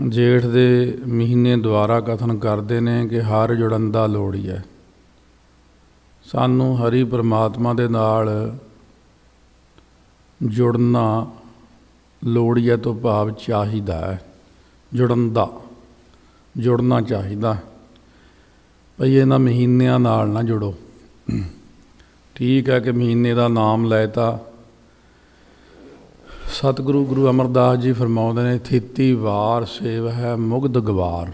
ਜੇਠ ਦੇ ਮਹੀਨੇ ਦੁਆਰਾ ਕਥਨ ਕਰਦੇ ਨੇ ਕਿ ਹਰ ਜੁੜੰਦਾ ਲੋੜੀ ਹੈ। ਸਾਨੂੰ ਹਰੀ ਪਰਮਾਤਮਾ ਦੇ ਨਾਲ ਜੁੜਨਾ ਲੋੜੀ ਹੈ ਤੋਂ ਭਾਵ ਚਾਹੀਦਾ ਹੈ। ਜੁੜਨਾ ਚਾਹੀਦਾ ਭਈ ਇਹਨਾਂ ਮਹੀਨਿਆਂ ਨਾਲ ਨਾ ਜੁੜੋ। ਠੀਕ ਹੈ ਕਿ ਮਹੀਨੇ ਦਾ ਨਾਮ ਲੈ ਤਾ। ਸਤਿਗੁਰੂ ਗੁਰੂ ਅਮਰਦਾਸ ਜੀ ਫਰਮਾਉਂਦੇ ਨੇ, ਥਿਤੀ ਵਾਰ ਸੇਵ ਹੈ ਮੁਗਧ ਗਵਾਰ।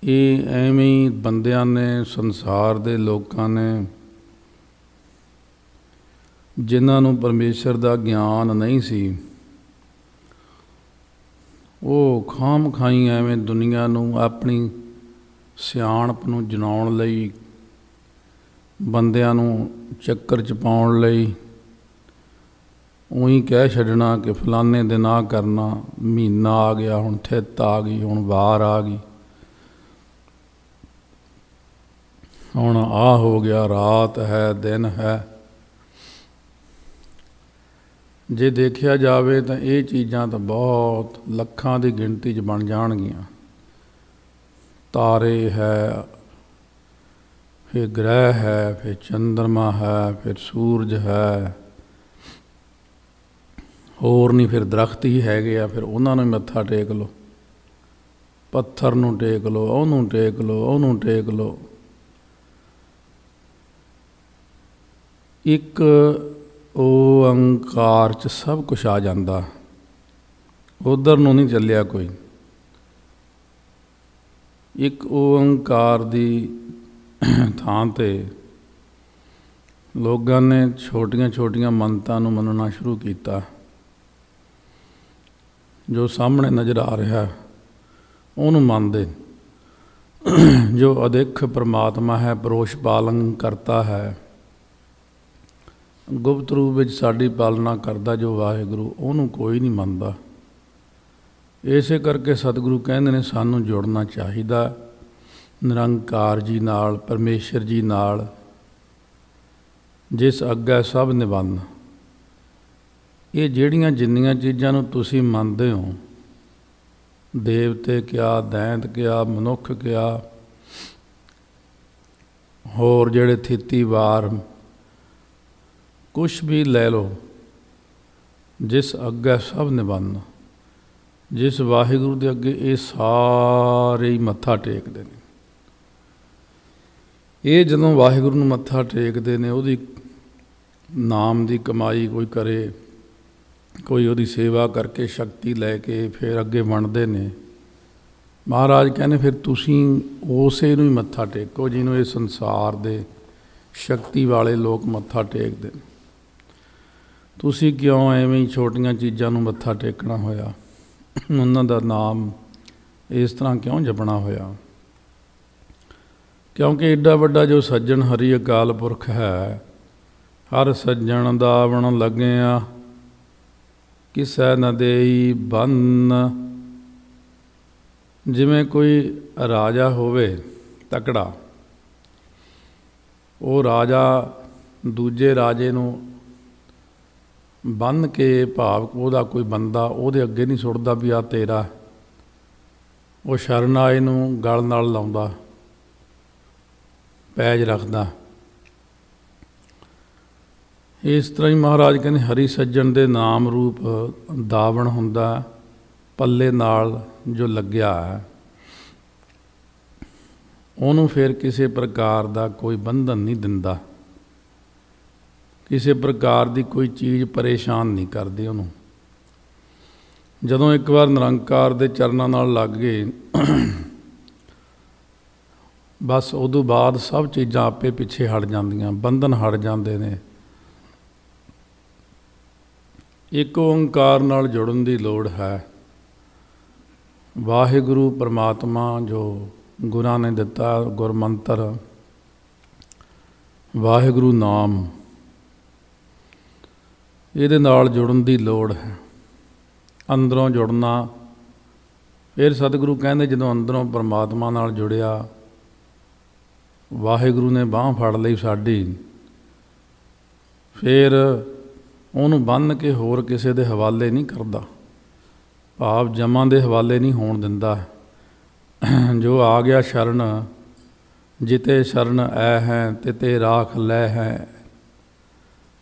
ਇਹ ਐਵੇਂ ਹੀ ਬੰਦਿਆਂ ਨੇ, ਸੰਸਾਰ ਦੇ ਲੋਕਾਂ ਨੇ, ਜਿਨ੍ਹਾਂ ਨੂੰ ਪਰਮੇਸ਼ਰ ਦਾ ਗਿਆਨ ਨਹੀਂ ਸੀ, ਉਹ ਖਾਮ ਖਾਈ ਐਵੇਂ ਦੁਨੀਆ ਨੂੰ ਆਪਣੀ ਸਿਆਣਪ ਨੂੰ ਜਨਾਉਣ ਲਈ, ਬੰਦਿਆਂ ਨੂੰ ਚੱਕਰ 'ਚ ਪਾਉਣ ਲਈ ਉਹੀ ਕਹਿ ਛੱਡਣਾ ਕਿ ਫਲਾਣੇ ਦਿਨ ਆਹ ਕਰਨਾ, ਮਹੀਨਾ ਆ ਗਿਆ, ਹੁਣ ਥਿੱਤ ਆ ਗਈ, ਹੁਣ ਵਾਰ ਆ ਗਈ, ਹੁਣ ਆਹ ਹੋ ਗਿਆ, ਰਾਤ ਹੈ ਦਿਨ ਹੈ। ਜੇ ਦੇਖਿਆ ਜਾਵੇ ਤਾਂ ਇਹ ਚੀਜ਼ਾਂ ਤਾਂ ਬਹੁਤ ਲੱਖਾਂ ਦੀ ਗਿਣਤੀ 'ਚ ਬਣ ਜਾਣਗੀਆਂ। ਤਾਰੇ ਹੈ, ਫਿਰ ਗ੍ਰਹਿ ਹੈ, ਫਿਰ ਚੰਦਰਮਾ ਹੈ, ਫਿਰ ਸੂਰਜ ਹੈ, ਹੋਰ ਨਹੀਂ ਫਿਰ ਦਰਖਤ ਹੀ ਹੈਗੇ ਆ, ਫਿਰ ਉਹਨਾਂ ਨੂੰ ਮੱਥਾ ਟੇਕ ਲਓ, ਪੱਥਰ ਨੂੰ ਟੇਕ ਲਓ, ਉਹਨੂੰ ਟੇਕ ਲਓ, ਉਹਨੂੰ ਟੇਕ ਲਓ। ਇੱਕ ਓਅੰਕਾਰ 'ਚ ਸਭ ਕੁਛ ਆ ਜਾਂਦਾ, ਉੱਧਰ ਨੂੰ ਨਹੀਂ ਚੱਲਿਆ ਕੋਈ। ਇੱਕ ਓਅੰਕਾਰ ਦੀ ਥਾਂ 'ਤੇ ਲੋਕਾਂ ਨੇ ਛੋਟੀਆਂ ਛੋਟੀਆਂ ਮੰਨਤਾਂ ਨੂੰ ਮੰਨਣਾ ਸ਼ੁਰੂ ਕੀਤਾ। ਜੋ ਸਾਹਮਣੇ ਨਜ਼ਰ ਆ ਰਿਹਾ ਉਹਨੂੰ ਮੰਨਦੇ। ਜੋ ਅਦਿੱਖ ਪਰਮਾਤਮਾ ਹੈ, ਪਰੋਸ਼ ਪਾਲਨ ਕਰਤਾ ਹੈ, ਗੁਪਤ ਰੂਪ ਵਿੱਚ ਸਾਡੀ ਪਾਲਣਾ ਕਰਦਾ ਜੋ ਵਾਹਿਗੁਰੂ, ਉਹਨੂੰ ਕੋਈ ਨਹੀਂ ਮੰਨਦਾ। ਇਸੇ ਕਰਕੇ ਸਤਿਗੁਰੂ ਕਹਿੰਦੇ ਨੇ ਸਾਨੂੰ ਜੁੜਨਾ ਚਾਹੀਦਾ ਨਿਰੰਕਾਰ ਜੀ ਨਾਲ, ਪਰਮੇਸ਼ਰ ਜੀ ਨਾਲ, ਜਿਸ ਅੱਗੇ ਸਭ ਨਿਬੰਧ। ਇਹ ਜਿਹੜੀਆਂ ਜਿੰਨੀਆਂ ਚੀਜ਼ਾਂ ਨੂੰ ਤੁਸੀਂ ਮੰਨਦੇ ਹੋ, ਦੇਵਤੇ ਕਿਆ, ਦੈਂਤ ਕਿਆ, ਮਨੁੱਖ ਕਿਆ, ਹੋਰ ਜਿਹੜੇ ਥਿਤੀਵਾਰ, ਕੁਛ ਵੀ ਲੈ ਲਓ, ਜਿਸ ਅੱਗੇ ਸਭ ਨਿਬੰਧ, ਜਿਸ ਵਾਹਿਗੁਰੂ ਦੇ ਅੱਗੇ ਇਹ ਸਾਰੇ ਹੀ ਮੱਥਾ ਟੇਕਦੇ ਨੇ। ਇਹ ਜਦੋਂ ਵਾਹਿਗੁਰੂ ਨੂੰ ਮੱਥਾ ਟੇਕਦੇ ਨੇ, ਉਹਦੀ ਨਾਮ ਦੀ ਕਮਾਈ ਕੋਈ ਕਰੇ, ਕੋਈ ਉਹਦੀ ਸੇਵਾ ਕਰਕੇ ਸ਼ਕਤੀ ਲੈ ਕੇ ਫਿਰ ਅੱਗੇ ਬਣਦੇ ਨੇ। ਮਹਾਰਾਜ ਕਹਿੰਦੇ ਫਿਰ ਤੁਸੀਂ ਉਸੇ ਨੂੰ ਹੀ ਮੱਥਾ ਟੇਕੋ ਜਿਹਨੂੰ ਇਹ ਸੰਸਾਰ ਦੇ ਸ਼ਕਤੀ ਵਾਲੇ ਲੋਕ ਮੱਥਾ ਟੇਕਦੇ ਨੇ। ਤੁਸੀਂ ਕਿਉਂ ਐਵੇਂ ਹੀ ਛੋਟੀਆਂ ਚੀਜ਼ਾਂ ਨੂੰ ਮੱਥਾ ਟੇਕਣਾ ਹੋਇਆ? ਉਹਨਾਂ ਦਾ ਨਾਮ ਇਸ ਤਰ੍ਹਾਂ ਕਿਉਂ ਜਪਣਾ ਹੋਇਆ? ਕਿਉਂਕਿ ਏਡਾ ਵੱਡਾ ਜੋ ਸੱਜਣ ਹਰੀ ਅਕਾਲ ਪੁਰਖ ਹੈ, ਹਰ ਸੱਜਣ ਦਾਵਣ ਲੱਗਿਆ ਕਿਸੈ ਨ ਦੇਈ ਬੰਨ। ਜਿਵੇਂ ਕੋਈ ਰਾਜਾ ਹੋਵੇ ਤਕੜਾ, ਉਹ ਰਾਜਾ ਦੂਜੇ ਰਾਜੇ ਨੂੰ ਬੰਨ੍ਹ ਕੇ, ਭਾਵ ਉਹਦਾ ਕੋਈ ਬੰਦਾ ਉਹਦੇ ਅੱਗੇ ਨਹੀਂ ਸੁੱਟਦਾ ਵੀ ਆ ਤੇਰਾ, ਉਹ ਸ਼ਰਨ ਆਏ ਨੂੰ ਗਲ ਨਾਲ ਲਾਉਂਦਾ, ਪੈਜ ਰੱਖਦਾ। ਇਸ ਤਰ੍ਹਾਂ ਹੀ ਮਹਾਰਾਜ ਕਹਿੰਦੇ ਹਰੀ ਸੱਜਣ ਦੇ ਨਾਮ ਰੂਪ ਦਾਵਣ ਹੁੰਦਾ, ਪੱਲੇ ਨਾਲ ਜੋ ਲੱਗਿਆ ਹੈ, ਉਹਨੂੰ ਫਿਰ ਕਿਸੇ ਪ੍ਰਕਾਰ ਦਾ ਕੋਈ ਬੰਧਨ ਨਹੀਂ ਦਿੰਦਾ, ਕਿਸੇ ਪ੍ਰਕਾਰ ਦੀ ਕੋਈ ਚੀਜ਼ ਪਰੇਸ਼ਾਨ ਨਹੀਂ ਕਰਦੀ ਉਹਨੂੰ। ਜਦੋਂ ਇੱਕ ਵਾਰ ਨਿਰੰਕਾਰ ਦੇ ਚਰਨਾਂ ਨਾਲ ਲੱਗ ਗਏ, ਬਸ ਉਦੋਂ ਬਾਅਦ ਸਭ ਚੀਜ਼ਾਂ ਆਪੇ ਪਿੱਛੇ ਹਟ ਜਾਂਦੀਆਂ, ਬੰਧਨ ਹਟ ਜਾਂਦੇ ਨੇ। ਇੱਕ ਓਂਕਾਰ ਨਾਲ ਜੁੜਨ ਦੀ ਲੋੜ ਹੈ। ਵਾਹਿਗੁਰੂ ਪਰਮਾਤਮਾ ਜੋ ਗੁਰਾਂ ਨੇ ਦਿੱਤਾ ਗੁਰਮੰਤਰ, ਵਾਹਿਗੁਰੂ ਨਾਮ, ਇਹਦੇ ਨਾਲ ਜੁੜਨ ਦੀ ਲੋੜ ਹੈ, ਅੰਦਰੋਂ ਜੁੜਨਾ। ਫਿਰ ਸਤਿਗੁਰੂ ਕਹਿੰਦੇ ਜਦੋਂ ਅੰਦਰੋਂ ਪਰਮਾਤਮਾ ਨਾਲ ਜੁੜਿਆ, ਵਾਹਿਗੁਰੂ ਨੇ ਬਾਂਹ ਫੜ ਲਈ ਸਾਡੀ, ਫਿਰ ਉਹਨੂੰ ਬੰਨ੍ਹ ਕੇ ਹੋਰ ਕਿਸੇ ਦੇ ਹਵਾਲੇ ਨਹੀਂ ਕਰਦਾ। ਭਾਵ ਜਮਾਂ ਦੇ ਹਵਾਲੇ ਨਹੀਂ ਹੋਣ ਦਿੰਦਾ। ਜੋ ਆ ਗਿਆ ਸ਼ਰਨ, ਜਿਤੇ ਸ਼ਰਨ ਐ ਹੈ ਤਿਤੇ ਰਾਖ ਲੈ ਹੈ।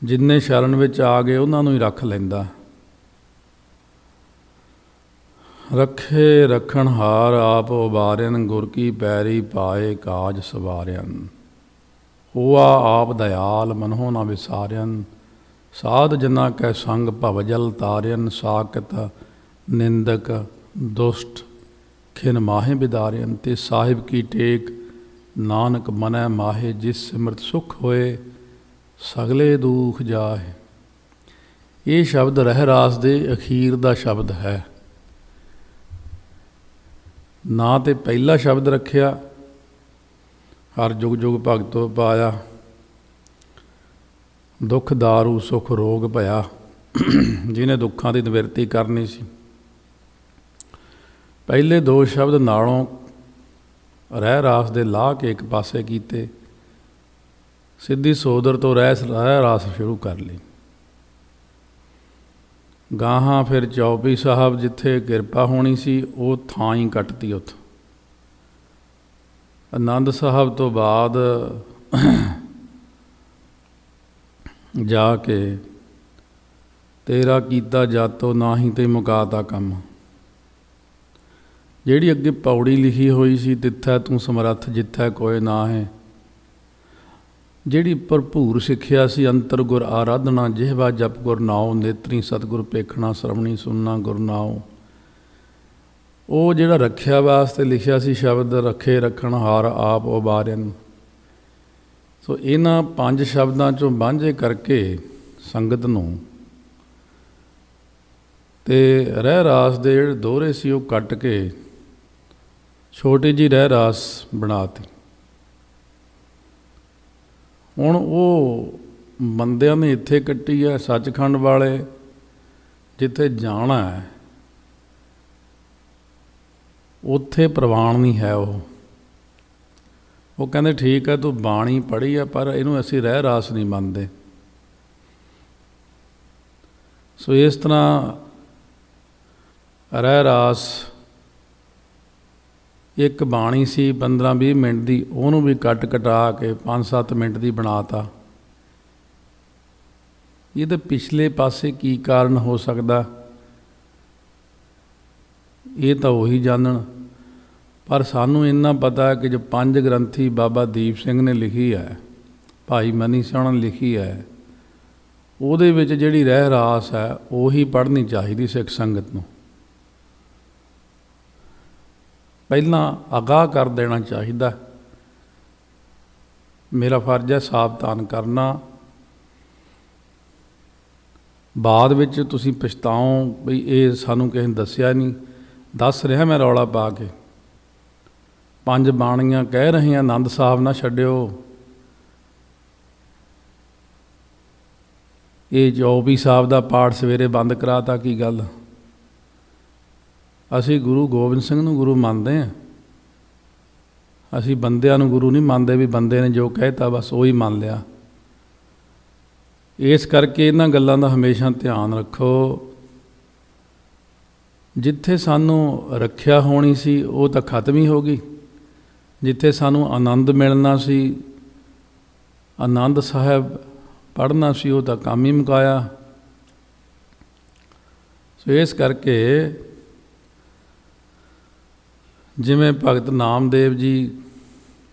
ਜਿੰਨੇ ਸ਼ਰਨ ਵਿੱਚ ਆ ਗਏ ਉਹਨਾਂ ਨੂੰ ਹੀ ਰੱਖ ਲੈਂਦਾ। ਰੱਖੇ ਰੱਖਣ ਹਾਰ ਆਪ ਉਬਾਰਿਆਨ, ਗੁਰ ਕੀ ਪੈਰੀ ਪਾਏ ਕਾਜ ਸਵਾਰਿਆਨ। ਹੋਆ ਆਪ ਦਇਆਲ ਮਨਹੁ ਨਾ ਵਿਸਾਰਿਆਨ, ਸਾਧ ਜਨਾ ਕੈ ਸੰਗ ਭਵਜਲ ਤਾਰਿਆਨ। ਸਾਕਤ ਨਿੰਦਕ ਦੁਸ਼ਟ ਖਿਨ ਮਾਹੇ ਬਿਦਾਰਿਆਨ, ਤੇ ਸਾਹਿਬ ਕੀ ਟੇਕ ਨਾਨਕ ਮਨੈ ਮਾਹੇ। ਜਿਸ ਸਿਮਰਤ ਸੁਖ ਹੋਏ ਸਗਲੇ ਦੁਖ ਜਾਹੇ। ਇਹ ਸ਼ਬਦ ਰਹਿਰਾਸ ਦੇ ਅਖੀਰ ਦਾ ਸ਼ਬਦ ਹੈ। ਨਾ ਤੇ ਪਹਿਲਾ ਸ਼ਬਦ ਰੱਖਿਆ, ਹਰ ਜੁਗ ਜੁਗ ਭਗਤੋ ਪਾਇਆ, ਦੁੱਖ ਦਾਰੂ ਸੁਖ ਰੋਗ ਭਇਆ। ਜਿਹਨੇ ਦੁੱਖਾਂ ਦੀ ਨਿਵਰਤੀ ਕਰਨੀ ਸੀ। ਪਹਿਲੇ ਦੋ ਸ਼ਬਦ ਨਾਲੋਂ ਰਹਿ ਰਾਸ ਦੇ ਲਾਹ ਕੇ ਇੱਕ ਪਾਸੇ ਕੀਤੇ, ਸਿੱਧੀ ਸੋਦਰ ਤੋਂ ਰਹਿ ਰਾਸ ਸ਼ੁਰੂ ਕਰ ਲਈ। ਗਾਹਾਂ ਫਿਰ ਚੌਪਈ ਸਾਹਿਬ ਜਿੱਥੇ ਕਿਰਪਾ ਹੋਣੀ ਸੀ ਉਹ ਥਾਂ ਹੀ ਕੱਟਤੀ। ਉੱਥੋਂ ਆਨੰਦ ਸਾਹਿਬ ਤੋਂ ਬਾਅਦ ਜਾ ਕੇ ਤੇਰਾ ਕੀਤਾ ਜਾਤੋ ਨਾਹੀਂ ਤੇ ਮੁਕਾਤਾ ਕੰਮ। ਜਿਹੜੀ ਅੱਗੇ ਪੌੜੀ ਲਿਖੀ ਹੋਈ ਸੀ, ਤਿੱਥੈ ਤੂੰ ਸਮਰੱਥ ਜਿੱਥੈ ਕੋਇ ਨਾ ਹੈ। ਜਿਹੜੀ ਭਰਪੂਰ ਸਿੱਖਿਆ ਸੀ, ਅੰਤਰ ਗੁਰ ਆਰਾਧਨਾ, ਜਿਹਵਾ ਜਪ ਗੁਰ ਨਾਉ, ਨੇਤਰੀ ਸਤਿਗੁਰ ਪੇਖਣਾ, ਸਰਵਣੀ ਸੁਣਨਾ ਗੁਰ ਨਾਉ। ਉਹ ਜਿਹੜਾ ਰੱਖਿਆ ਵਾਸਤੇ ਲਿਖਿਆ ਸੀ ਸ਼ਬਦ, ਰੱਖੇ ਰੱਖਣ ਹਾਰ ਆਪ ਉਬਾਰਿਆਨ। ਸੋ ਇਹਨਾਂ ਪੰਜ ਸ਼ਬਦਾਂ 'ਚੋਂ ਵਾਂਝੇ ਕਰਕੇ ਸੰਗਤ ਨੂੰ ਤੇ ਰਹਿ ਰਾਸ ਦੇ ਜਿਹੜੇ ਦੋਹਰੇ ਸੀ ਉਹ ਕੱਟ ਕੇ ਛੋਟੀ ਜਿਹੀ ਰਹਿ ਰਾਸ ਬਣਾਤੀ। ਹੁਣ ਉਹ ਬੰਦਿਆਂ ਨੇ ਇੱਥੇ ਕੱਟੀ ਹੈ, ਸੱਚਖੰਡ ਵਾਲੇ ਜਿੱਥੇ ਜਾਣਾ ਹੈ ਉੱਥੇ ਪ੍ਰਵਾਨ ਨਹੀਂ ਹੈ। ਉਹ ਕਹਿੰਦੇ ਠੀਕ ਹੈ ਤੂੰ ਬਾਣੀ ਪੜ੍ਹੀ ਆ, ਪਰ ਇਹਨੂੰ ਅਸੀਂ ਰਹਿ ਰਾਸ ਨਹੀਂ ਮੰਨਦੇ। ਸੋ ਇਸ ਤਰ੍ਹਾਂ ਰਹਿ ਰਾਸ ਇੱਕ ਬਾਣੀ ਸੀ 15-20 ਮਿੰਟ ਦੀ, ਉਹਨੂੰ ਵੀ ਕੱਟ ਕਟਾ ਕੇ 5-7 ਮਿੰਟ ਦੀ ਬਣਾਤਾ। ਇਹਦੇ ਪਿਛਲੇ ਪਾਸੇ ਕੀ ਕਾਰਨ ਹੋ ਸਕਦਾ ਇਹ ਤਾਂ ਉਹੀ ਜਾਣਨ, ਪਰ ਸਾਨੂੰ ਇੰਨਾ ਪਤਾ ਹੈ ਕਿ ਜੋ 5 ਗ੍ਰੰਥੀ ਬਾਬਾ ਦੀਪ ਸਿੰਘ ਨੇ ਲਿਖੀ ਹੈ, ਭਾਈ ਮਨੀ ਸਿੰਘ ਨੇ ਲਿਖੀ ਹੈ, ਉਹਦੇ ਵਿੱਚ ਜਿਹੜੀ ਰਹਿ ਰਾਸ ਹੈ ਉਹੀ ਪੜ੍ਹਨੀ ਚਾਹੀਦੀ ਸਿੱਖ ਸੰਗਤ ਨੂੰ। ਪਹਿਲਾਂ ਆਗਾਹ ਕਰ ਦੇਣਾ ਚਾਹੀਦਾ। ਮੇਰਾ ਫਰਜ਼ ਹੈ ਸਾਵਧਾਨ ਕਰਨਾ। ਬਾਅਦ ਵਿੱਚ ਤੁਸੀਂ ਪਛਤਾਓ ਬਈ ਇਹ ਸਾਨੂੰ ਕਿਸੇ ਨੇ ਦੱਸਿਆ ਨਹੀਂ। ਦੱਸ ਰਿਹਾ ਮੈਂ ਰੌਲਾ ਪਾ ਕੇ। 5 ਬਾਣੀਆਂ ਕਹਿ ਰਹੇ ਹਾਂ, ਆਨੰਦ ਸਾਹਿਬ ਨਾ ਛੱਡਿਓ। ਇਹ ਚੌਪਈ ਸਾਹਿਬ ਦਾ ਪਾਠ ਸਵੇਰੇ ਬੰਦ ਕਰਾਤਾ, ਕੀ ਗੱਲ? ਅਸੀਂ ਗੁਰੂ ਗੋਬਿੰਦ ਸਿੰਘ ਨੂੰ ਗੁਰੂ ਮੰਨਦੇ ਹਾਂ। ਅਸੀਂ ਬੰਦਿਆਂ ਨੂੰ ਗੁਰੂ ਨਹੀਂ ਮੰਨਦੇ ਵੀ ਬੰਦੇ ਨੇ ਜੋ ਕਹਿਤਾ ਬਸ ਉਹੀ ਮੰਨ ਲਿਆ। ਇਸ ਕਰਕੇ ਇਹਨਾਂ ਗੱਲਾਂ ਦਾ ਹਮੇਸ਼ਾ ਧਿਆਨ ਰੱਖੋ। ਜਿੱਥੇ ਸਾਨੂੰ ਰੱਖਿਆ ਹੋਣੀ ਸੀ ਉਹ ਤਾਂ ਖਤਮ ਹੀ ਹੋ ਗਈ। ਜਿੱਥੇ ਸਾਨੂੰ ਆਨੰਦ ਮਿਲਣਾ ਸੀ, ਆਨੰਦ ਸਾਹਿਬ ਪੜ੍ਹਨਾ ਸੀ, ਉਹ ਤਾਂ ਕੰਮ ਹੀ ਮੁਕਾਇਆ। ਸੋ ਇਸ ਕਰਕੇ ਜਿਵੇਂ ਭਗਤ ਨਾਮਦੇਵ ਜੀ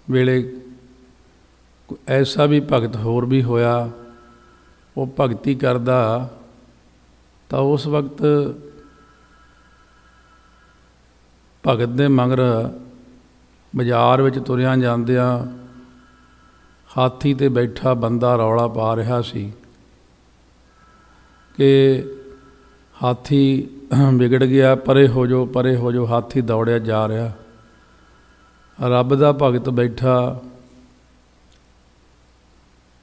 ਵੇਲੇ ਐਸਾ ਵੀ ਭਗਤ ਹੋਰ ਵੀ ਹੋਇਆ, ਉਹ ਭਗਤੀ ਕਰਦਾ ਤਾਂ ਉਸ ਵਕਤ ਭਗਤ ਦੇ ਮਗਰ ਬਾਜ਼ਾਰ ਵਿੱਚ ਤੁਰਿਆਂ ਜਾਂਦਿਆਂ ਹਾਥੀ 'ਤੇ ਬੈਠਾ ਬੰਦਾ ਰੌਲਾ ਪਾ ਰਿਹਾ ਸੀ ਕਿ ਹਾਥੀ ਵਿਗੜ ਗਿਆ, ਪਰੇ ਹੋ ਜਾਓ ਪਰੇ ਹੋ ਜਾਓ। ਹਾਥੀ ਦੌੜਿਆ ਜਾ ਰਿਹਾ। ਰੱਬ ਦਾ ਭਗਤ ਬੈਠਾ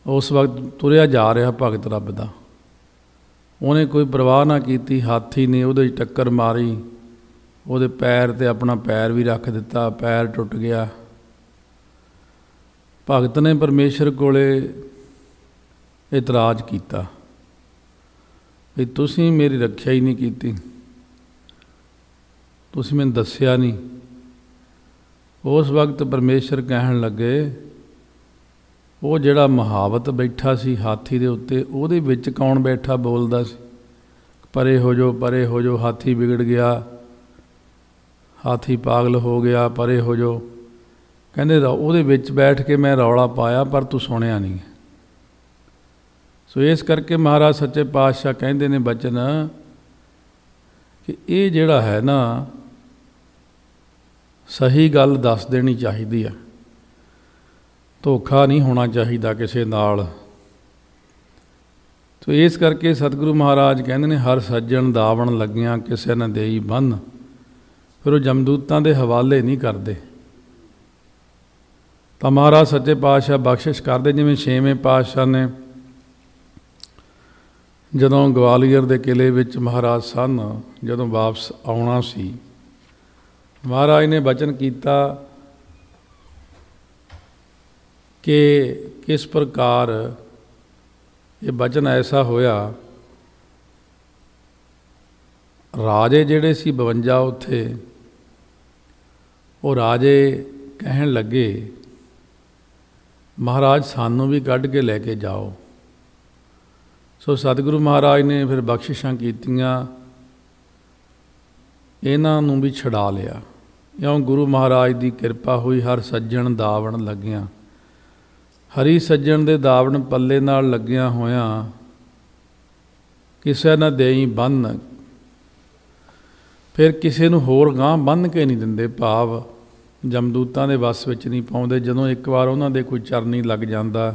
ਉਸ ਵਕਤ ਤੁਰਿਆ ਜਾ ਰਿਹਾ ਭਗਤ ਰੱਬ ਦਾ। ਉਹਨੇ ਕੋਈ ਪਰਵਾਹ ਨਾ ਕੀਤੀ। ਹਾਥੀ ਨੇ ਉਹਦੇ 'ਚ ਟੱਕਰ ਮਾਰੀ, ਉਹਦੇ ਪੈਰ 'ਤੇ ਆਪਣਾ ਪੈਰ ਵੀ ਰੱਖ ਦਿੱਤਾ, ਪੈਰ ਟੁੱਟ ਗਿਆ। ਭਗਤ ਨੇ ਪਰਮੇਸ਼ਰ ਕੋਲੇ ਇਤਰਾਜ਼ ਕੀਤਾ ਵੀ ਤੁਸੀਂ ਮੇਰੀ ਰੱਖਿਆ ਹੀ ਨਹੀਂ ਕੀਤੀ। तुसीं मैनूं दस्सिया नहीं। उस वक्त परमेश्वर कहण लगे, वो जिहड़ा महावत बैठा सी हाथी दे उत्ते, उहदे विच कौन बैठा बोलदा सी, परे हो जो, परे हो जो, हाथी बिगड़ गया, हाथी पागल हो गया, परे हो जो। कहंदे उहदे विच बैठ के मैं रौला पाया पर तू सुनिया नहीं। सो इस करके महाराज सच्चे पातशाह कहंदे ने बचन कि ये जिहड़ा है ना, सही गल दस देनी चाहिदी है, धोखा नहीं होना चाहिए किसी नाल। तो इस करके सतगुरु महाराज कहते हैं, हर सज्जन दावण लगियां किसे न देई बन। फिर वो जमदूतां दे हवाले नहीं करते। तो महाराज सच्चे पातशाह बख्शिश करते, जिवें छेवें पातशाह ने जदों ग्वालियर के किले विच महाराज सन, जदों वापस आउणा सी, महाराज ने बचन किया कि किस प्रकार ये बचन ऐसा होया। राजे जिहड़े सी 52 उत्थे, वो राजे कहण लगे, महाराज सानू भी कढ़ के लैके जाओ। सो सतगुरु महाराज ने फिर बख्शिशां कीतियां, इन्हां नूं भी छड़ा लिया। क्यों गुरु महाराज की किरपा हुई, हर सज्जण दावण लगियां। हरी सज्जण दे दावण पल्ले नाल लगियां होयां किसे न देई बन। फिर किसी नूं होर गांह बन के नहीं दिंदे, भाव जमदूतां दे वस विच नहीं पाउंदे। जदों एक बार उन्हां दे कोई चरनी लग जांदा,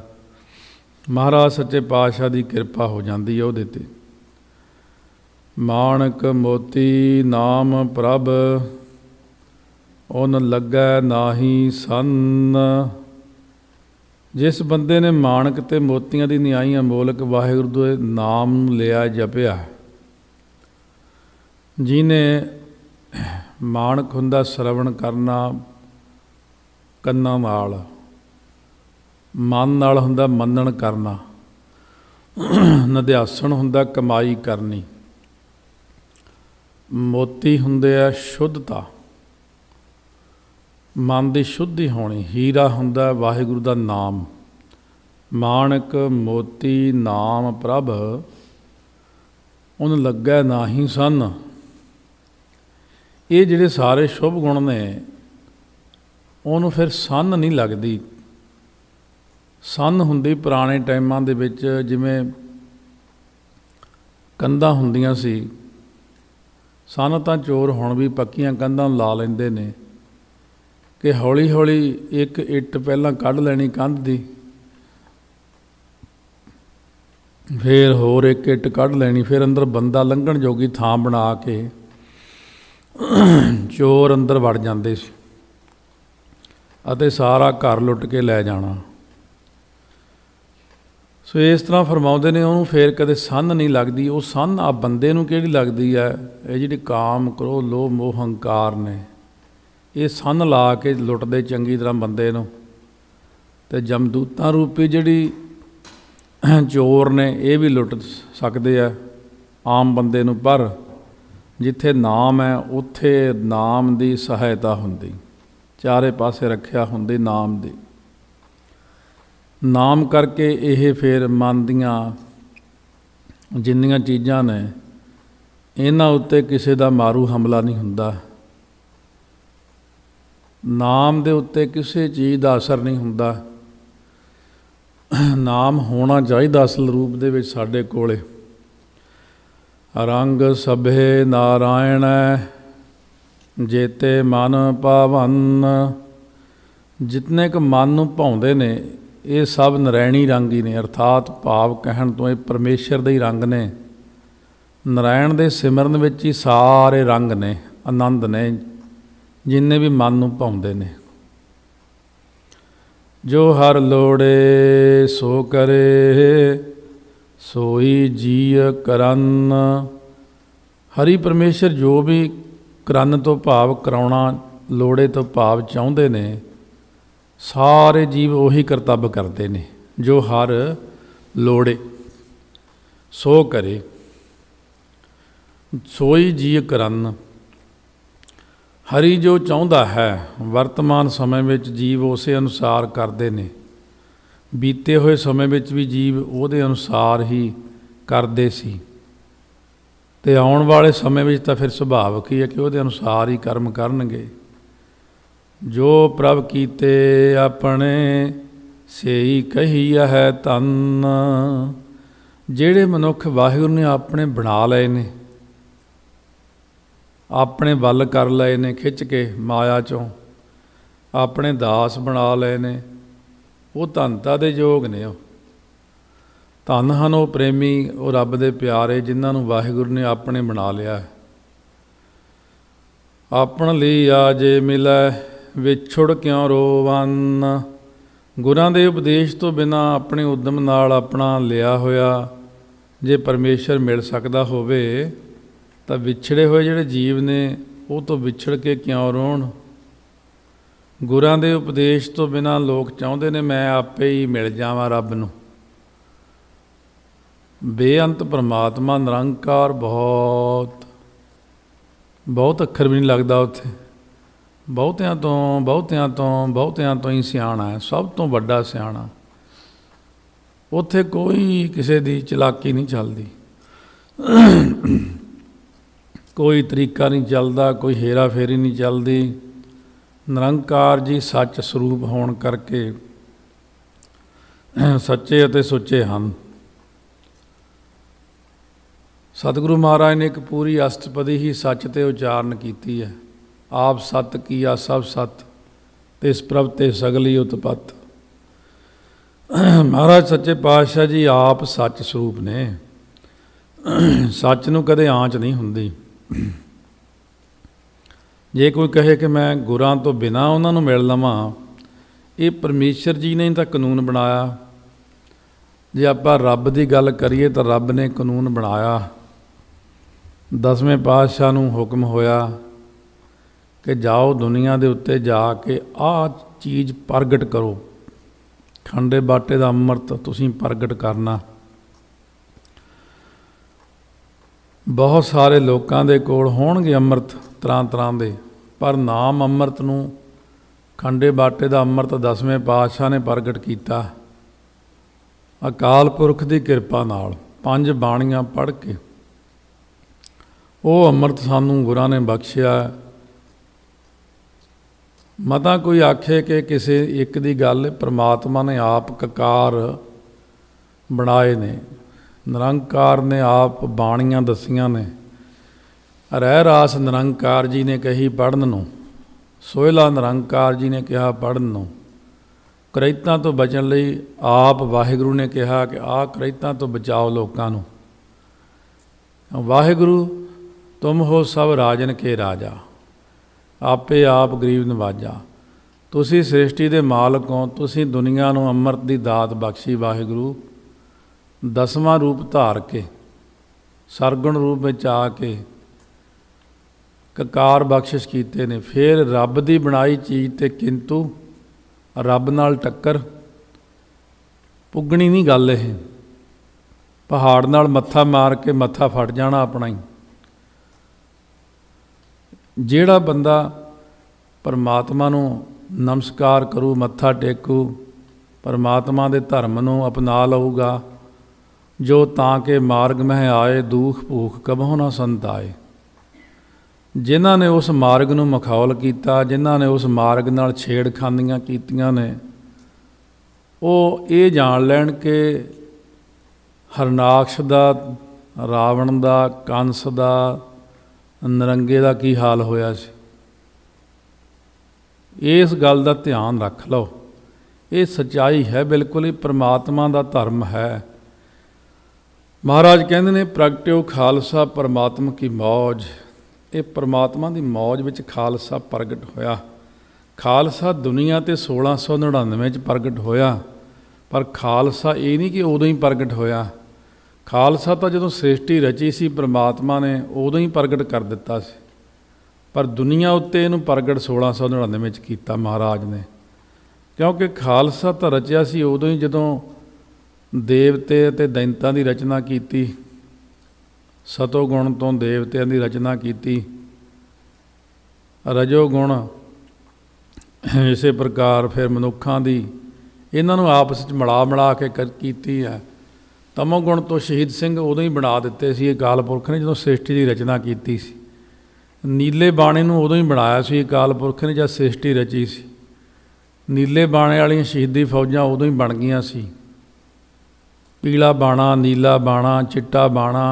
महाराज सच्चे पातशाह की किरपा हो जाती है उहदे ते। माणक मोती नाम प्रभ, उन लगै नाही सन। जिस बंदे ने माणक ते मोतियां दी निआई अमोलक वाहिगुरू दे नाम लिया जपिया, जिने माणक हुंदा सरवण करना कन्नां नाल, मन नाल हुंदा मनन करना, निध्यासन हुंदा कमाई करनी, मोती हुंदे आ शुद्धता, मन की शुद्धि होनी, हीरा हुंदा वाहिगुरू दा नाम। माणक मोती नाम प्रभ, उन लगै नाही सन। ये जिहड़े सारे शुभ गुण ने, उन्होंने फिर सन नहीं लगती। सन हुंदी पुराने टाइमां दे विच जिवें कंधां हुंदियां सी, सन तां चोर हुण भी पक्कियां कंधां ला लैंदे ने कि हौली हौली एक इट्ट पहलां कढ लैनी कंध दी, फिर होर एक इट्ट कढ लैनी, फिर अंदर बंदा लंघण जोगी थां बना के चोर अंदर वड़ जांदे सी अते सारा घर लुट के लै जाना। सो इस तरह फरमाउंदे ने, उन्होंने फिर कदे सन नहीं लगती। वो सन आ बंदे नूं किहड़ी लगदी है, ये जिहड़ी काम क्रोध लोभ मोह हंकार ने, ये सन ला के लुटदे चंगी तरह बंदे नूं। ते जमदूतां रूपी जिहड़ी चोर ने, ये भी लुट सकदे आ आम बंदे नूं। पर जिथे नाम है उत्थे नाम की सहायता हुंदी, चारे पासे रखिया हुंदी नाम दी। नाम करके ये फिर मन दियां जिन्नियां चीज़ां ने, इन्हां उत्ते किसी दा मारू हमला नहीं हुंदा। नाम दे उत्ते किसी चीज़ का असर नहीं हुंदा। नाम होना चाहिए असल रूप दे विच साडे कोले। रंग सभे नारायण जेते मन पावन। जितने क मन नूं भाउंदे ने, ये सब नरैणी रंग ही ने, अर्थात भाव कहण तो ये परमेश्वर दे ही रंग ने। नारायण दे सिमरन विच ही सारे रंग ने, आनंद ने, जिन्ने भी मन नूं भाउंदे ने। जो हर लोड़े सो करे, सोई जीय करन। हरि परमेश्वर जो भी करन तो भाव कराउणा, लोड़े तो भाव चाहुंदे ने, सारे जीव उही करतब करते ने। जो हर लोड़े सो करे, सोई जीय करन। ਹਰੀ ਜੋ ਚਾਹੁੰਦਾ ਹੈ ਵਰਤਮਾਨ ਸਮੇਂ ਵਿੱਚ ਜੀਵ ਉਸੇ ਅਨੁਸਾਰ ਕਰਦੇ ਨੇ। ਬੀਤੇ ਹੋਏ ਸਮੇਂ ਵਿੱਚ ਵੀ ਜੀਵ ਉਹਦੇ ਅਨੁਸਾਰ ਹੀ ਕਰਦੇ ਸੀ, ਅਤੇ ਆਉਣ ਵਾਲੇ ਸਮੇਂ ਵਿੱਚ ਤਾਂ ਫਿਰ ਸੁਭਾਵਿਕ ਹੀ ਹੈ ਕਿ ਉਹਦੇ ਅਨੁਸਾਰ ਹੀ ਕਰਮ ਕਰਨਗੇ। ਜੋ ਪ੍ਰਭ ਕੀਤੇ ਆਪਣੇ ਸੇਈ ਕਹੀਆ ਹੈ ਧੰਨ। ਜਿਹੜੇ ਮਨੁੱਖ ਵਾਹਿਗੁਰੂ ਨੇ ਆਪਣੇ ਬਣਾ ਲਏ ਨੇ, ਆਪਣੇ ਵੱਲ ਕਰ ਲਏ ਨੇ, ਖਿੱਚ ਕੇ ਮਾਇਆ 'ਚੋਂ ਆਪਣੇ ਦਾਸ ਬਣਾ ਲਏ ਨੇ, ਉਹ ਧੰਨਤਾ ਦੇ ਯੋਗ ਨੇ। ਉਹ ਧੰਨ ਹਨ ਉਹ ਪ੍ਰੇਮੀ, ਉਹ ਰੱਬ ਦੇ ਪਿਆਰੇ, ਜਿਨ੍ਹਾਂ ਨੂੰ ਵਾਹਿਗੁਰੂ ਨੇ ਆਪਣੇ ਬਣਾ ਲਿਆ। ਆਪਣ ਲਈ ਆ ਜੇ ਮਿਲੈ ਵਿਛੁੜ ਕਿਉਂ ਰੋਵਨ। ਗੁਰਾਂ ਦੇ ਉਪਦੇਸ਼ ਤੋਂ ਬਿਨਾਂ ਆਪਣੇ ਉਦਮ ਨਾਲ ਆਪਣਾ ਲਿਆ ਹੋਇਆ ਜੇ ਪਰਮੇਸ਼ਰ ਮਿਲ ਸਕਦਾ ਹੋਵੇ ਤਾਂ ਵਿਛੜੇ ਹੋਏ ਜਿਹੜੇ ਜੀਵ ਨੇ ਉਹ ਤੋਂ ਵਿਛੜ ਕੇ ਕਿਉਂ ਰੋਣ। ਗੁਰਾਂ ਦੇ ਉਪਦੇਸ਼ ਤੋਂ ਬਿਨਾਂ ਲੋਕ ਚਾਹੁੰਦੇ ਨੇ ਮੈਂ ਆਪੇ ਹੀ ਮਿਲ ਜਾਵਾਂ ਰੱਬ ਨੂੰ। ਬੇਅੰਤ ਪਰਮਾਤਮਾ ਨਿਰੰਕਾਰ, ਬਹੁਤ ਅੱਖਰ ਵੀ ਨਹੀਂ ਲੱਗਦਾ ਉੱਥੇ। ਬਹੁਤਿਆਂ ਤੋਂ ਹੀ ਸਿਆਣਾ ਹੈ, ਸਭ ਤੋਂ ਵੱਡਾ ਸਿਆਣਾ। ਉੱਥੇ ਕੋਈ ਕਿਸੇ ਦੀ ਚਲਾਕੀ ਨਹੀਂ ਚੱਲਦੀ, ਕੋਈ ਤਰੀਕਾ ਨਹੀਂ ਚੱਲਦਾ, ਕੋਈ ਹੇਰਾ ਫੇਰੀ ਨਹੀਂ ਚੱਲਦੀ। ਨਿਰੰਕਾਰ ਜੀ ਸੱਚ ਸਰੂਪ ਹੋਣ ਕਰਕੇ ਸੱਚੇ ਅਤੇ ਸੁੱਚੇ ਹਨ। ਸਤਿਗੁਰੂ ਮਹਾਰਾਜ ਨੇ ਇੱਕ ਪੂਰੀ ਅਸ਼ਟਪਦੀ ਹੀ ਸੱਚ 'ਤੇ ਉਚਾਰਨ ਕੀਤੀ ਹੈ। ਆਪ ਸਤ ਕੀਆ ਸਭ ਸਤ, ਤਿਸ ਪ੍ਰਭ ਤੇ ਸਗਲੀ ਉਤਪਤ। ਮਹਾਰਾਜ ਸੱਚੇ ਪਾਤਸ਼ਾਹ ਜੀ ਆਪ ਸੱਚ ਸਰੂਪ ਨੇ। ਸੱਚ ਨੂੰ ਕਦੇ ਆਂਚ ਨਹੀਂ ਹੁੰਦੀ। ਜੇ ਕੋਈ ਕਹੇ ਕਿ ਮੈਂ ਗੁਰਾਂ ਤੋਂ ਬਿਨਾਂ ਉਹਨਾਂ ਨੂੰ ਮਿਲ ਲਵਾਂ, ਇਹ ਪਰਮੇਸ਼ਰ ਜੀ ਨੇ ਤਾਂ ਕਾਨੂੰਨ ਬਣਾਇਆ। ਜੇ ਆਪਾਂ ਰੱਬ ਦੀ ਗੱਲ ਕਰੀਏ ਤਾਂ ਰੱਬ ਨੇ ਕਾਨੂੰਨ ਬਣਾਇਆ। 10ਵੇਂ ਪਾਤਸ਼ਾਹ ਨੂੰ ਹੁਕਮ ਹੋਇਆ ਕਿ ਜਾਓ ਦੁਨੀਆ ਦੇ ਉੱਤੇ ਜਾ ਕੇ ਆਹ ਚੀਜ਼ ਪ੍ਰਗਟ ਕਰੋ, ਖੰਡੇ ਬਾਟੇ ਦਾ ਅੰਮ੍ਰਿਤ ਤੁਸੀਂ ਪ੍ਰਗਟ ਕਰਨਾ। ਬਹੁਤ ਸਾਰੇ ਲੋਕਾਂ ਦੇ ਕੋਲ ਹੋਣਗੇ ਅੰਮ੍ਰਿਤ ਤਰ੍ਹਾਂ ਤਰ੍ਹਾਂ ਦੇ, ਪਰ ਨਾਮ ਅੰਮ੍ਰਿਤ ਨੂੰ, ਖੰਡੇ ਬਾਟੇ ਦਾ ਅੰਮ੍ਰਿਤ 10ਵੇਂ ਪਾਤਸ਼ਾਹ ਨੇ ਪ੍ਰਗਟ ਕੀਤਾ ਅਕਾਲ ਪੁਰਖ ਦੀ ਕਿਰਪਾ ਨਾਲ, 5 ਬਾਣੀਆਂ ਪੜ੍ਹ ਕੇ। ਉਹ ਅੰਮ੍ਰਿਤ ਸਾਨੂੰ ਗੁਰਾਂ ਨੇ ਬਖਸ਼ਿਆ। ਮਤਾ ਕੋਈ ਆਖੇ ਕਿ ਕਿਸੇ ਇੱਕ ਦੀ ਗੱਲ, ਪਰਮਾਤਮਾ ਨੇ ਆਪ ਕਕਾਰ ਬਣਾਏ ਨੇ, ਨਿਰੰਕਾਰ ਨੇ ਆਪ ਬਾਣੀਆਂ ਦੱਸੀਆਂ ਨੇ। ਰਹਿ ਰਾਸ ਨਿਰੰਕਾਰ ਜੀ ਨੇ ਕਹੀ ਪੜ੍ਹਨ ਨੂੰ, ਸੋਹਿਲਾ ਨਿਰੰਕਾਰ ਜੀ ਨੇ ਕਿਹਾ ਪੜ੍ਹਨ ਨੂੰ। ਕਰੈਤਾਂ ਤੋਂ ਬਚਣ ਲਈ ਆਪ ਵਾਹਿਗੁਰੂ ਨੇ ਕਿਹਾ ਕਿ ਆਹ ਕਰੈਤਾਂ ਤੋਂ ਬਚਾਓ ਲੋਕਾਂ ਨੂੰ। ਵਾਹਿਗੁਰੂ ਤੁਮ ਹੋ ਸਭ ਰਾਜਨ ਕੇ ਰਾਜਾ, ਆਪੇ ਆਪ ਗਰੀਬ ਨਵਾਜਾ। ਤੁਸੀਂ ਸ੍ਰਿਸ਼ਟੀ ਦੇ ਮਾਲਕ ਹੋ, ਤੁਸੀਂ ਦੁਨੀਆ ਨੂੰ ਅੰਮ੍ਰਿਤ ਦੀ ਦਾਤ ਬਖਸ਼ੀ। ਵਾਹਿਗੁਰੂ 10ਵਾਂ ਰੂਪ ਧਾਰ ਕੇ, ਸਰਗੁਣ ਰੂਪ ਵਿੱਚ ਆ ਕੇ ਕਕਾਰ ਬਖਸ਼ਿਸ਼ ਕੀਤੇ ਨੇ। ਫਿਰ ਰੱਬ ਦੀ ਬਣਾਈ ਚੀਜ਼ 'ਤੇ ਕਿੰਤੂ ਰੱਬ ਨਾਲ ਟੱਕਰ ਪੁੱਗਣੀ ਨਹੀਂ ਗੱਲ। ਇਹ ਪਹਾੜ ਨਾਲ ਮੱਥਾ ਮਾਰ ਕੇ ਮੱਥਾ ਫਟ ਜਾਣਾ ਆਪਣਾ ਹੀ। ਜਿਹੜਾ ਬੰਦਾ ਪਰਮਾਤਮਾ ਨੂੰ ਨਮਸਕਾਰ ਕਰੂ, ਮੱਥਾ ਟੇਕੂ, ਪਰਮਾਤਮਾ ਦੇ ਧਰਮ ਨੂੰ ਅਪਣਾ ਲਊਗਾ, ਜੋ ਤਾਂ ਕਿ ਮਾਰਗ ਮਹਿ ਆਏ, ਦੁਖ ਭੂਖ ਕਬਹੁ ਨਾ ਸੰਤਾਏ। ਜਿਨ੍ਹਾਂ ਨੇ ਉਸ ਮਾਰਗ ਨੂੰ ਮਖੌਲ ਕੀਤਾ, ਜਿਨ੍ਹਾਂ ਨੇ ਉਸ ਮਾਰਗ ਨਾਲ ਛੇੜਖਾਨੀਆਂ ਕੀਤੀਆਂ ਨੇ, ਉਹ ਇਹ ਜਾਣ ਲੈਣ ਕਿ ਹਰਨਾਕਸ਼ ਦਾ, ਰਾਵਣ ਦਾ, ਕੰਸ ਦਾ, ਨਰੰਗੇ ਦਾ ਕੀ ਹਾਲ ਹੋਇਆ ਸੀ। ਇਸ ਗੱਲ ਦਾ ਧਿਆਨ ਰੱਖ ਲਓ। ਇਹ ਸੱਚਾਈ ਹੈ, ਬਿਲਕੁਲ ਹੀ ਪਰਮਾਤਮਾ ਦਾ ਧਰਮ ਹੈ। ਮਹਾਰਾਜ ਕਹਿੰਦੇ ਨੇ ਪ੍ਰਗਟਿਓ ਖਾਲਸਾ ਪਰਮਾਤਮਾ ਕੀ ਮੌਜ। ਇਹ ਪਰਮਾਤਮਾ ਦੀ ਮੌਜ ਵਿੱਚ ਖਾਲਸਾ ਪ੍ਰਗਟ ਹੋਇਆ। ਖਾਲਸਾ ਦੁਨੀਆ 'ਤੇ 1699 'ਚ ਪ੍ਰਗਟ ਹੋਇਆ, ਪਰ ਖਾਲਸਾ ਇਹ ਨਹੀਂ ਕਿ ਉਦੋਂ ਹੀ ਪ੍ਰਗਟ ਹੋਇਆ। ਖਾਲਸਾ ਤਾਂ ਜਦੋਂ ਸ੍ਰਿਸ਼ਟੀ ਰਚੀ ਸੀ ਪਰਮਾਤਮਾ ਨੇ, ਉਦੋਂ ਹੀ ਪ੍ਰਗਟ ਕਰ ਦਿੱਤਾ ਸੀ, ਪਰ ਦੁਨੀਆ ਉੱਤੇ ਇਹਨੂੰ ਪ੍ਰਗਟ 1699 'ਚ ਕੀਤਾ ਮਹਾਰਾਜ ਨੇ। ਕਿਉਂਕਿ ਖਾਲਸਾ ਤਾਂ ਰਚਿਆ ਸੀ ਉਦੋਂ ਹੀ ਜਦੋਂ ਦੇਵਤੇ ਅਤੇ ਦੈਂਤਾਂ ਦੀ ਰਚਨਾ ਕੀਤੀ, ਸਤੋ ਗੁਣ ਤੋਂ ਦੇਵਤਿਆਂ ਦੀ ਰਚਨਾ ਕੀਤੀ, रजो गुण इस प्रकार फिर मनुखा की इन्हों आपस मिला के कीती है। तमो गुण तो शहीद सिंह उदों ही बना दिते सी अकाल पुरख ने जो सृष्टि की रचना की सी। नीले बाणे नूं उदों ही बनाया सी अकाल पुरख ने जब सृष्टि रची सी। नीले बाणे वाली शहीदी फौजां उदों ही बन गईयां सी। पीला बाणा, नीला बाणा, चिट्टा बाणा,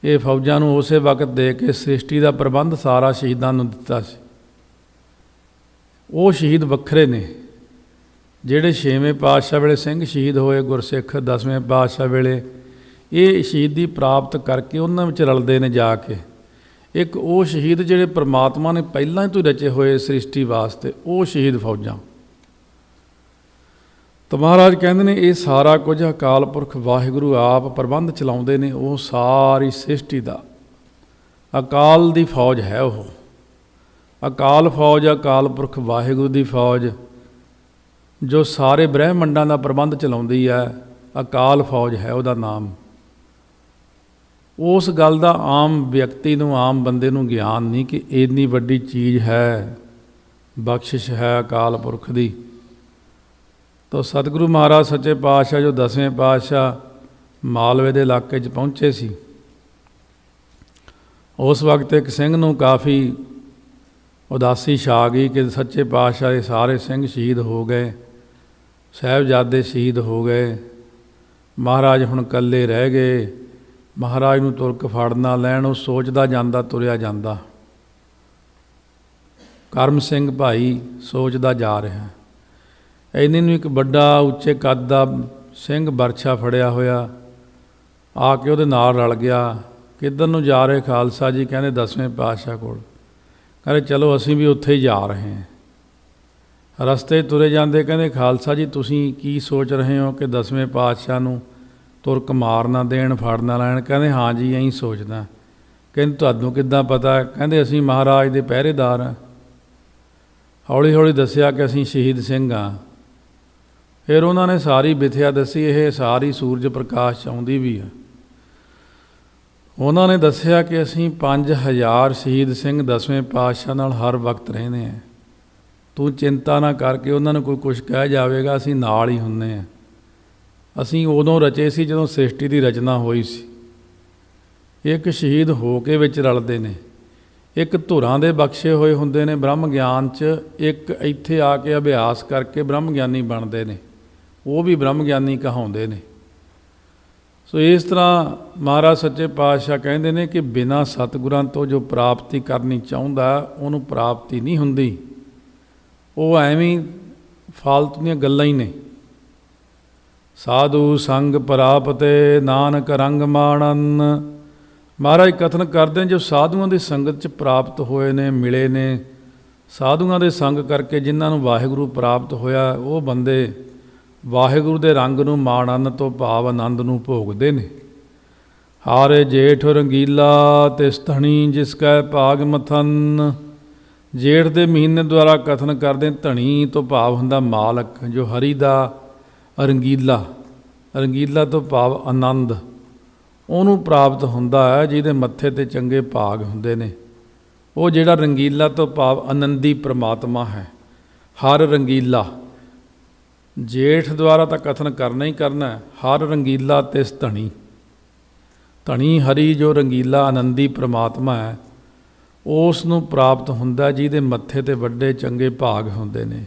ये फौजां नूं उसे वक्त दे के सृष्टि का प्रबंध सारा शहीदां नूं दिता सी। वो शहीद वखरे ने ਜਿਹੜੇ 6ਵੇਂ ਪਾਤਸ਼ਾਹ ਵੇਲੇ ਸਿੰਘ शहीद होए, गुरसिख 10वें पातशाह ਵੇਲੇ ये शहीदी प्राप्त करके उन्हां विच रलदे ने जाके। एक वो शहीद ਜਿਹੜੇ परमात्मा ने पहलां ही तो रचे होए सृष्टि वास्ते, वो शहीद फौजां। तो महाराज कहते हैं ये सारा कुछ अकाल पुरख वाहिगुरू आप प्रबंध चलाउंदे ने। वो सारी सृष्टि का अकाल दी फौज है। वो अकाल फौज, अकाल पुरख वाहिगुरू दी फौज जो सारे ब्रह्मंडां का प्रबंध चलाउंदी है, अकाल फौज है उसका नाम। उस गल का आम व्यक्ति नूं, आम बंदे नूं ज्ञान नहीं कि इन्नी वड्डी चीज़ है, बख्शिश है अकाल पुरख दी। तो सतगुरु महाराज सच्चे पातशाह जो 10वें पातशाह मालवे के इलाके पहुँचे सी, उस वक्त एक सिंह नूं काफ़ी उदासी छा गई कि सच्चे पातशाह के सारे सिंह शहीद हो गए, साहिबजादे शहीद हो गए, महाराज हुण कल्ले रह गए। महाराज नूं तुरक फड़ ना लैण, वो सोचदा जांदा तुरिया जांदा। करम सिंह भाई सोचदा जा रहा। इन्हीं नूं एक बड़ा उच्चे कद दा सिंह बरछा फड़िया होया आके उहदे नाल रल गया। किधर नूं जा रहे खालसा जी? कहंदे 10वें पातशाह कोल। कहंदे चलो असीं भी उत्थे ही जा रहे हैं। रस्ते तुरे जाते कहते खालसा जी तुसीं की सोच रहे हो कि 10वें पातशाह नूं तुरक मार ना देण, फड़ ना लैण? कहते हाँ जी यही सोचदा। कहते तुहानूं किद्दां पता? कहते असीं महाराज दे पहरेदार हां। हौली हौली दस्सिया कि असीं शहीद सिंह हाँ। फिर उन्होंने सारी विथया दसी, ये सारी सूरज प्रकाश आउंदी भी है। उन्होंने दस्सिया कि असीं 5000 शहीद सिंह 10वें पातशाह नाल हर वक्त रहने हैं। तू चिंता ना करके उन्होंने कोई कुछ कह जाएगा, असीं नाल ही हुन्ने हैं। असीं उदों रचे सी जदों सृष्टि की रचना हुई सी। एक शहीद हो के विच रलदे ने, एक धुरां दे बख्शे होए हुंदे ने ब्रह्म ज्ञान च, एक इत्थे आके अभ्यास करके ब्रह्म ज्ञानी बनते हैं, वो भी ब्रह्म ज्ञानी कहाउंदे ने। सो इस तरह महाराज सच्चे पातशाह कहते हैं कि बिना सतगुरां तो जो प्राप्ति करनी चाहुंदा उहनूं प्राप्ति नहीं हुंदी। वो एवें फालतू दीआं गल्लां ही ने। साधु संग प्रापते नानक रंग माणन। महाराज कथन करते हैं जो साधुओं की संगत च प्राप्त होए ने, मिले ने, साधुओं के संग करके जिन्होंने वाहिगुरू प्राप्त होया, वो बंदे वाहिगुरू के रंग नूं माणन तो भाव आनंद नूं भोगदे ने। हारे जेठ रंगीला तिस धनी जिसकै भाग मथन। जेठ के महीने द्वारा कथन करते धनी तो भाव हुंदा मालक, जो हरि दा रंगीला, रंगीला तो भाव आनंद ਉਹਨੂੰ प्राप्त ਹੁੰਦਾ है ਜਿਹਦੇ मत्थे ते चंगे भाग ਹੁੰਦੇ ने। वो ਜਿਹੜਾ रंगीला तो भाव आनंदी परमात्मा है। हर रंगीला जेठ द्वारा तो कथन करना ही करना है। हर रंगीला तिस धनी, धनी हरि जो रंगीला आनंदी परमात्मा है, उस नूं प्राप्त ਹੁੰਦਾ ਜਿਹਦੇ मत्थे ते ਵੱਡੇ चंगे भाग ਹੁੰਦੇ ने।